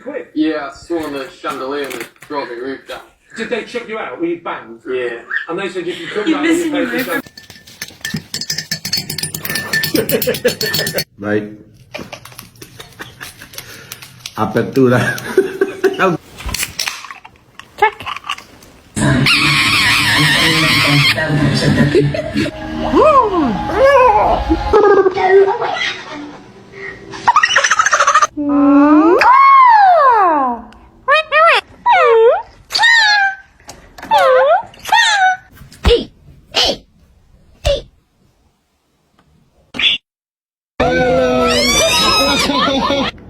Quick. Yeah, I saw on the chandelier and the driving roof down. Did they chuck you out? Were you banged? Yeah. And they said if you come back, you pay for Baik. Apertura.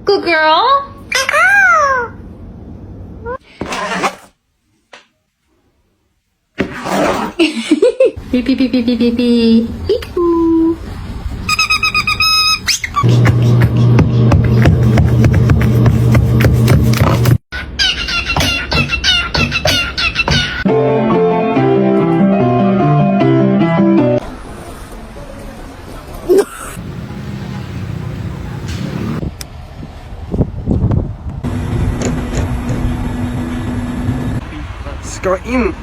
Good girl. Beep beep beep beep beep beep beep. Beep-oo. Let's go in.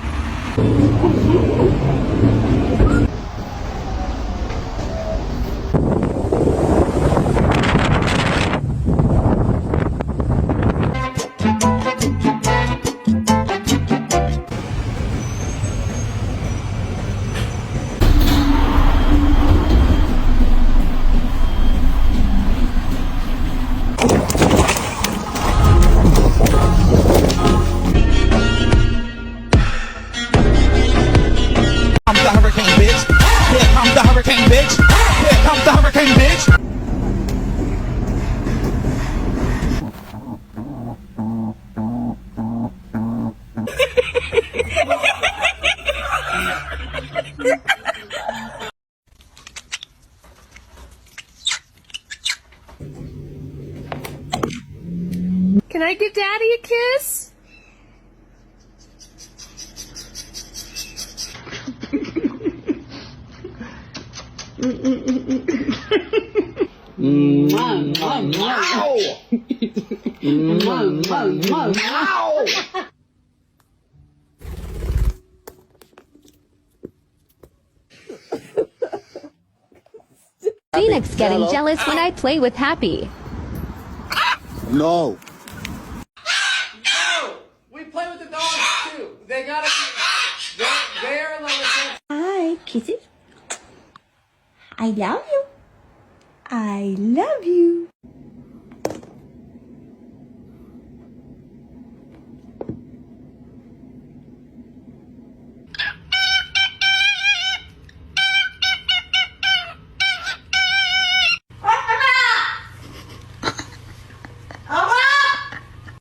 I'm the hurricane, bitch. Here comes the hurricane, bitch. Here comes the hurricane, bitch. Can I give Daddy a kiss? Phoenix getting jealous when I play with Happy. No. No! We play with the dogs too. They gotta be. They're like a. Hi, kisses. I love you. I love you.